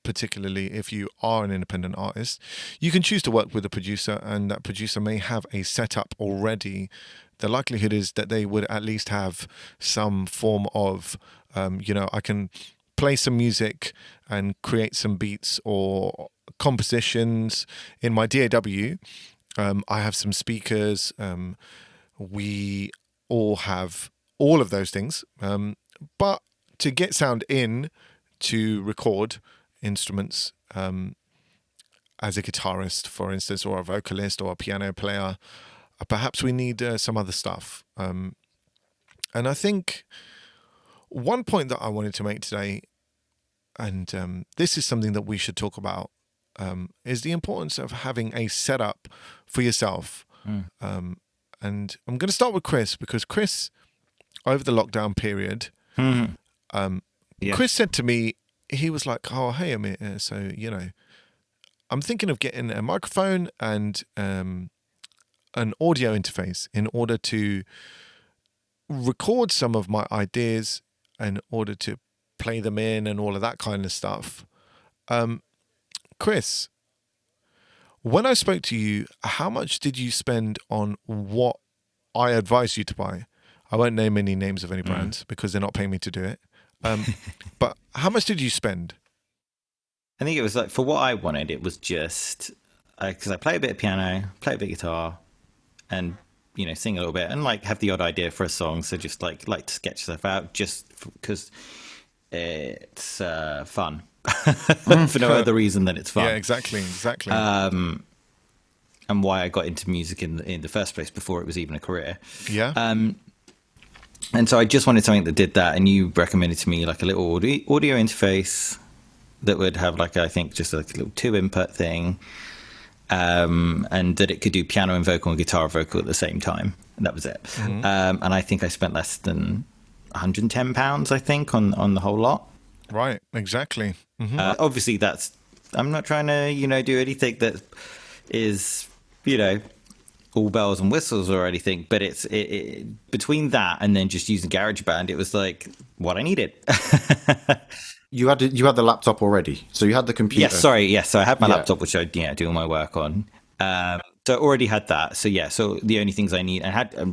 particularly if you are an independent artist, you can choose to work with a producer, and that producer may have a setup already. The likelihood is that they would at least have some form of, I can play some music and create some beats or compositions in my DAW. I have some speakers. We all have all of those things. But to get sound in to record instruments, as a guitarist, for instance, or a vocalist or a piano player, perhaps we need some other stuff. And I think one point that I wanted to make today, and this is something that we should talk about, is the importance of having a setup for yourself. And I'm going to start with Chris, because Chris, over the lockdown period, Chris said to me, he was like, "Oh, hey, Amir, so, I'm thinking of getting a microphone and an audio interface in order to record some of my ideas, in order to play them in and all of that kind of stuff." Chris, when I spoke to you, how much did you spend on what I advised you to buy? I won't name any names of any brands because they're not paying me to do it. But how much did you spend? I think it was like, for what I wanted, it was just because I play a bit of piano, play a bit of guitar, and sing a little bit, and like have the odd idea for a song. So just like to sketch stuff out, just because it's fun, for no other reason than it's fun. Yeah, exactly. And why I got into music in the first place before it was even a career. Yeah. And so I just wanted something that did that, and you recommended to me like a little audio interface that would have like, I think, just like a little 2-input thing, and that it could do piano and vocal and guitar vocal at the same time, and that was it. And I think I spent less than £110, I think, on the whole lot. Right, exactly. Obviously, I'm not trying to do anything that is all bells and whistles or anything, but it's between that and then just using GarageBand, it was like what I needed. You had the laptop already, so you had the computer. Yes, sorry. Yes, so I had my laptop, which I do all my work on. So I already had that. So yeah, so the only things I need,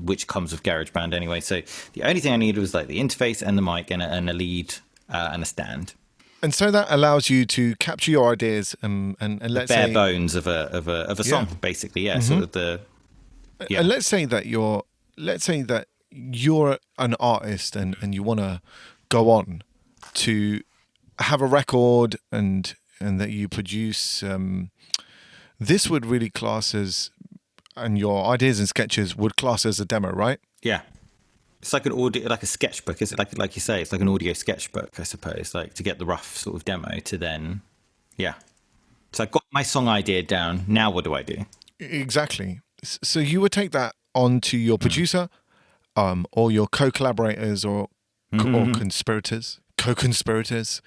which comes with GarageBand anyway. So the only thing I needed was like the interface and the mic and a lead and a stand. And so that allows you to capture your ideas and let's Bare say bones of a song, basically. Yeah. Sort of And let's say that you're an artist and you want to go on to have a record and that you produce. This would really class as, and your ideas and sketches would class as a demo, right? Yeah. It's like an audio, like a sketchbook. Is it like you say? It's like an audio sketchbook, I suppose. Like to get the rough sort of demo to then, yeah. So I've got my song idea down. Now what do I do? Exactly. So you would take that on to your producer, or your co-collaborators or co-conspirators, Co-conspirators.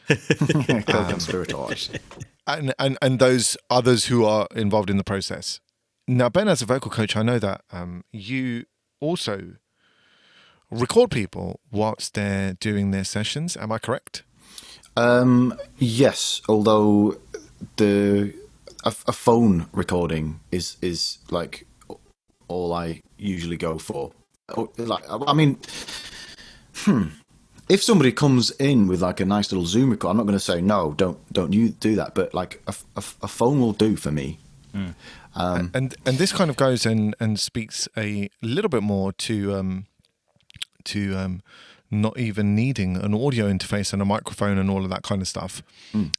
and those others who are involved in the process. Now, Ben, as a vocal coach, I know that you also record people whilst they're doing their sessions. Am I correct? Yes, although a phone recording is like all I usually go for. Like, I mean, if somebody comes in with like a nice little Zoom record, I'm not going to say no, don't you do that. But like a phone will do for me. And this kind of goes and speaks a little bit more to not even needing an audio interface and a microphone and all of that kind of stuff.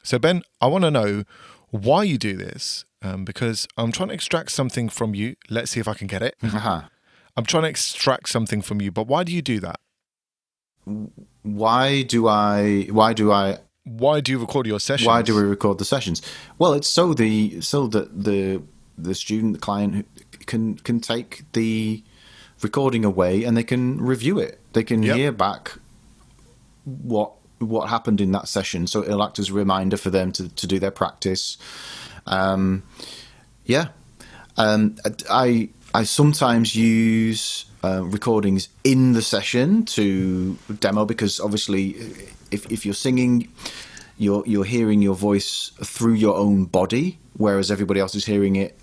So Ben, I want to know why you do this, because I'm trying to extract something from you. Let's see if I can get it. I'm trying to extract something from you, but why do you do that? Why do you record your sessions? Why do we record the sessions? Well, it's so that the student, the client can take the recording away and they can review it. They can hear back what happened in that session, so it'll act as a reminder for them to do their practice. I sometimes use recordings in the session to demo, because obviously if you're singing, you're hearing your voice through your own body, whereas everybody else is hearing it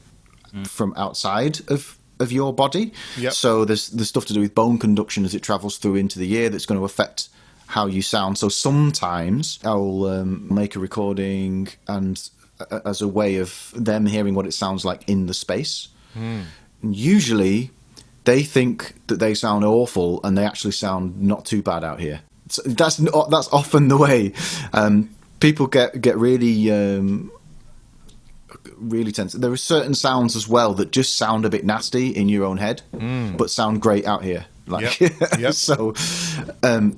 from outside of your body. So there's stuff to do with bone conduction as it travels through into the ear that's going to affect how you sound. So sometimes I'll make a recording and as a way of them hearing what it sounds like in the space. Usually they think that they sound awful and they actually sound not too bad out here. So that's often the way. People get really really tense. There are certain sounds as well that just sound a bit nasty in your own head, but sound great out here. Like, so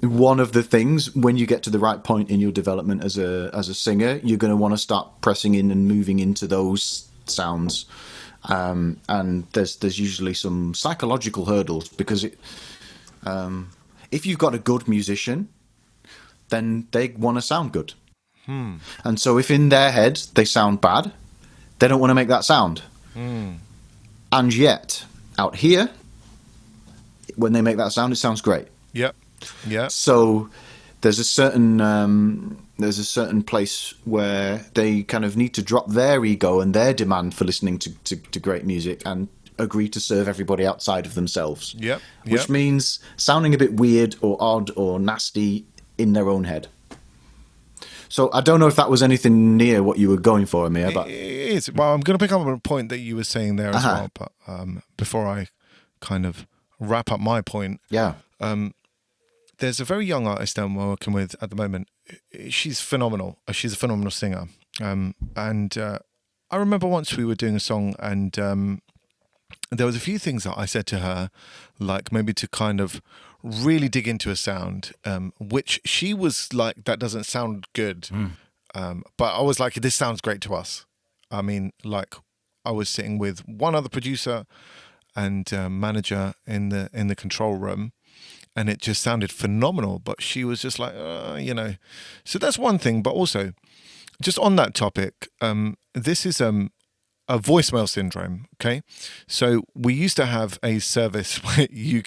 one of the things, when you get to the right point in your development as a singer, you're going to want to start pressing in and moving into those sounds. And there's usually some psychological hurdles, because if you've got a good musician, then they want to sound good. And so if in their head they sound bad, they don't want to make that sound. And yet, out here, when they make that sound, it sounds great. So there's a certain place where they kind of need to drop their ego and their demand for listening to great music and agree to serve everybody outside of themselves. Which means sounding a bit weird or odd or nasty in their own head. So I don't know if that was anything near what you were going for, Amir. But it is. Well, I'm going to pick up on a point that you were saying there as well. But before I kind of wrap up my point, there's a very young artist I'm working with at the moment. She's phenomenal. She's a phenomenal singer. And I remember once we were doing a song, and there was a few things that I said to her, like maybe to kind of really dig into a sound, which she was like, that doesn't sound good. But I was like, this sounds great to us. I mean, like, I was sitting with one other producer and manager in the control room, and it just sounded phenomenal. But she was just like, So that's one thing. But also, just on that topic, this is a voicemail syndrome. Okay, so we used to have a service where you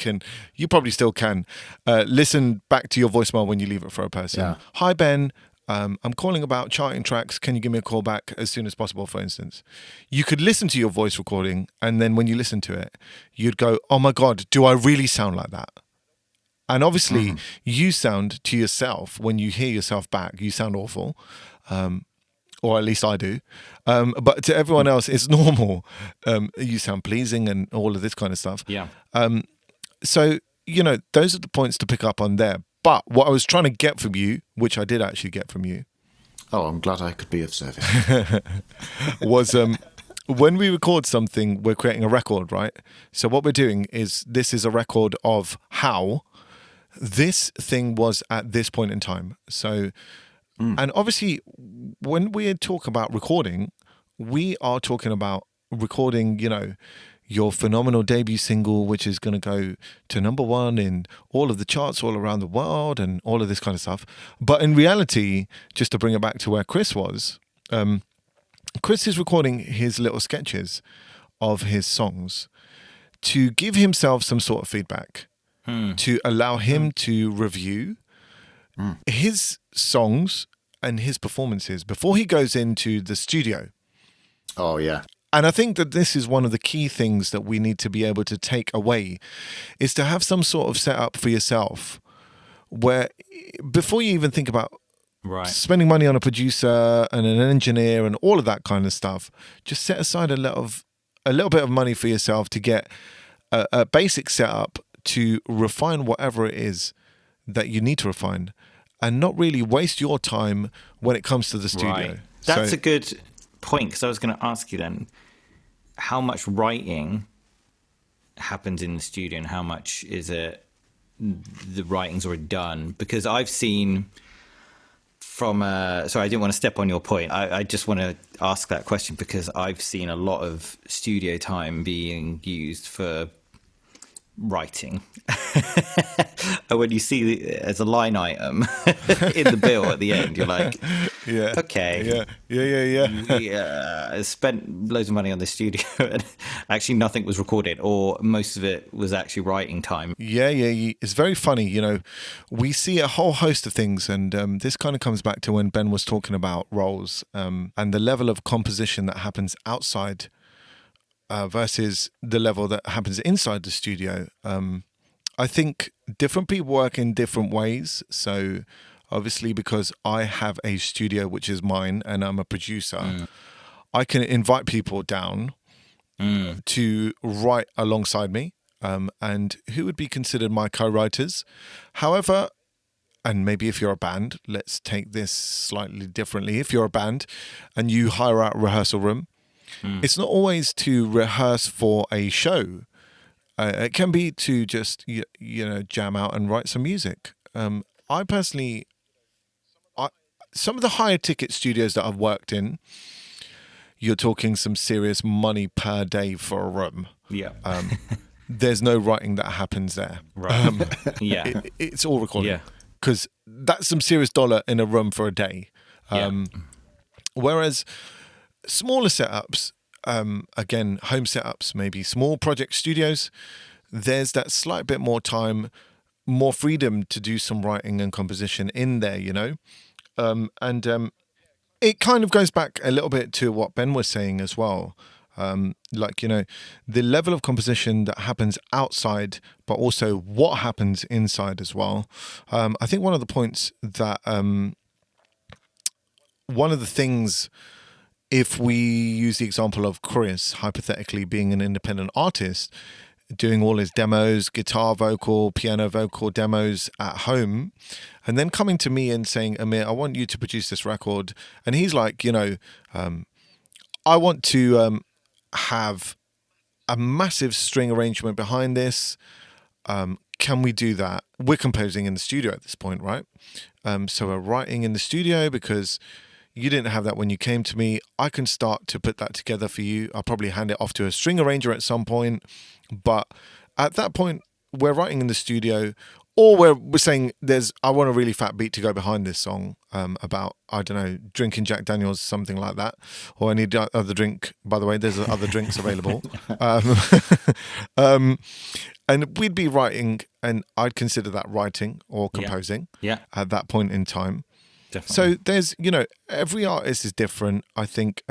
probably still can listen back to your voicemail when you leave it for a person. Hi Ben, I'm calling about charting tracks. Can you give me a call back as soon as possible, for instance? You could listen to your voice recording, and then when you listen to it, you'd go, oh my God, do I really sound like that? And obviously, you sound to yourself, when you hear yourself back, you sound awful. Or at least I do. But to everyone else, it's normal. You sound pleasing and all of this kind of stuff. Yeah. So, those are the points to pick up on there. But what I was trying to get from you, which I did actually get from you. Oh, I'm glad I could be of service. Was when we record something, we're creating a record, right? So what we're doing is this is a record of how this thing was at this point in time. So, and obviously, when we talk about recording, we are talking about recording, your phenomenal debut single, which is going to go to number one in all of the charts all around the world and all of this kind of stuff. But in reality, just to bring it back to where Chris was, Chris is recording his little sketches of his songs to give himself some sort of feedback, to allow him to review his songs and his performances before he goes into the studio. Oh, yeah. And I think that this is one of the key things that we need to be able to take away, is to have some sort of setup for yourself where before you even think about spending money on a producer and an engineer and all of that kind of stuff, just set aside a little bit of money for yourself to get a basic setup to refine whatever it is that you need to refine, and not really waste your time when it comes to the studio. Right. That's a good point, because I was going to ask you then, how much writing happens in the studio and how much is it the writing's already done? Because I've seen sorry, I didn't want to step on your point. I just want to ask that question because I've seen a lot of studio time being used for writing. And when you see it as a line item in the bill at the end, you're like, okay, I spent loads of money on this studio and actually nothing was recorded, or most of it was actually writing time. It's very funny. We see a whole host of things, and this kind of comes back to when Ben was talking about roles and the level of composition that happens outside versus the level that happens inside the studio. I think different people work in different ways. So obviously, because I have a studio which is mine and I'm a producer, I can invite people down to write alongside me, and who would be considered my co-writers. However, and maybe if you're a band, let's take this slightly differently. If you're a band and you hire out a rehearsal room, it's not always to rehearse for a show. It can be to just, jam out and write some music. I personally, some of the higher ticket studios that I've worked in, you're talking some serious money per day for a room. Yeah. There's no writing that happens there. Right. It's all recording. Yeah. Because that's some serious dollar in a room for a day. Whereas smaller setups, again, home setups, maybe small project studios, there's that slight bit more time, more freedom to do some writing and composition in there, and it kind of goes back a little bit to what Ben was saying as well. The level of composition that happens outside, but also what happens inside as well. I think one of the points that, one of the things, if we use the example of Chris, hypothetically being an independent artist, doing all his demos, guitar, vocal, piano, vocal demos at home, and then coming to me and saying, Amir, I want you to produce this record. And he's like, I want to have a massive string arrangement behind this. Can we do that? We're composing in the studio at this point, right? So we're writing in the studio because you didn't have that when you came to me. I can start to put that together for you. I'll probably hand it off to a string arranger at some point. But at that point, we're writing in the studio, or we're saying I want a really fat beat to go behind this song about, I don't know, drinking Jack Daniels, something like that. Or I need other drink. By the way, there's other drinks available. And we'd be writing, and I'd consider that writing or composing at that point in time. Definitely. So there's, every artist is different. I think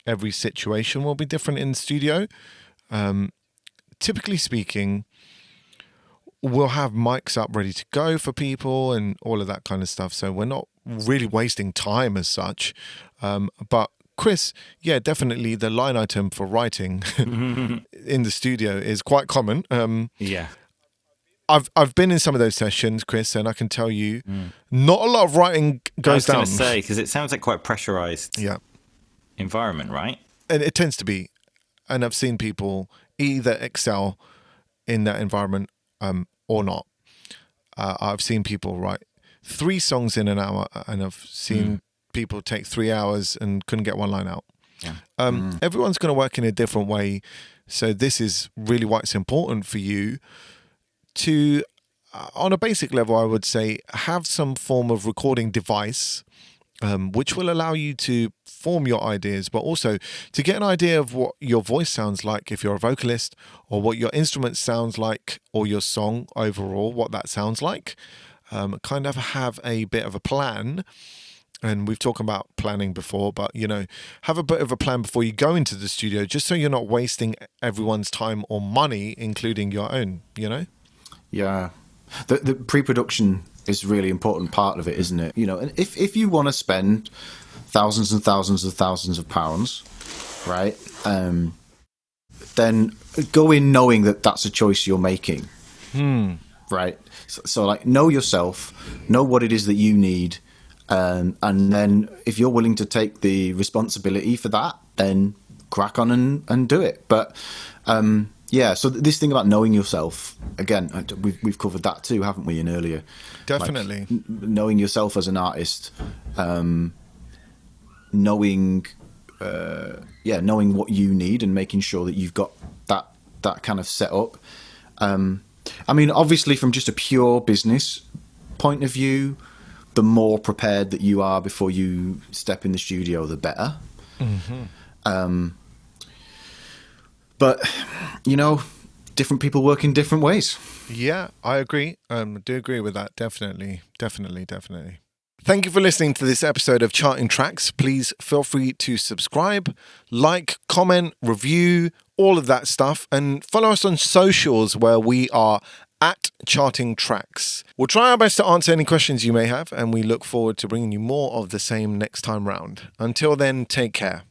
every situation will be different in the studio. Typically speaking, we'll have mics up ready to go for people and all of that kind of stuff. So we're not really wasting time as such. But Chris, yeah, definitely the line item for writing in the studio is quite common. Yeah. I've been in some of those sessions, Chris, and I can tell you, not a lot of writing goes down. I was going to say, because it sounds like quite pressurized Yeah. environment, right? And it tends to be. And I've seen people either excel in that environment or not. I've seen people write 3 songs in an hour, and I've seen people take 3 hours and couldn't get one line out. Yeah. Everyone's going to work in a different way. So this is really why it's important for you to, on a basic level, I would say, have some form of recording device, which will allow you to form your ideas, but also to get an idea of what your voice sounds like if you're a vocalist, or what your instrument sounds like, or your song overall, what that sounds like. Kind of have a bit of a plan. And we've talked about planning before, but, have a bit of a plan before you go into the studio, just so you're not wasting everyone's time or money, including your own, Yeah. The pre-production is a really important part of it, isn't it? And if you want to spend thousands and thousands of thousands of pounds, right, then go in knowing that that's a choice you're making, right? So like, know yourself, know what it is that you need, and then if you're willing to take the responsibility for that, then crack on and do it. But yeah, so this thing about knowing yourself, again, we've covered that too, haven't we, in earlier? Definitely. Like, knowing yourself as an artist, knowing what you need and making sure that you've got that kind of set up. I mean, obviously, from just a pure business point of view, the more prepared that you are before you step in the studio, the better. But, different people work in different ways. Yeah, I agree. I do agree with that. Definitely. Thank you for listening to this episode of Charting Tracks. Please feel free to subscribe, like, comment, review, all of that stuff. And follow us on socials where we are at Charting Tracks. We'll try our best to answer any questions you may have, and we look forward to bringing you more of the same next time round. Until then, take care.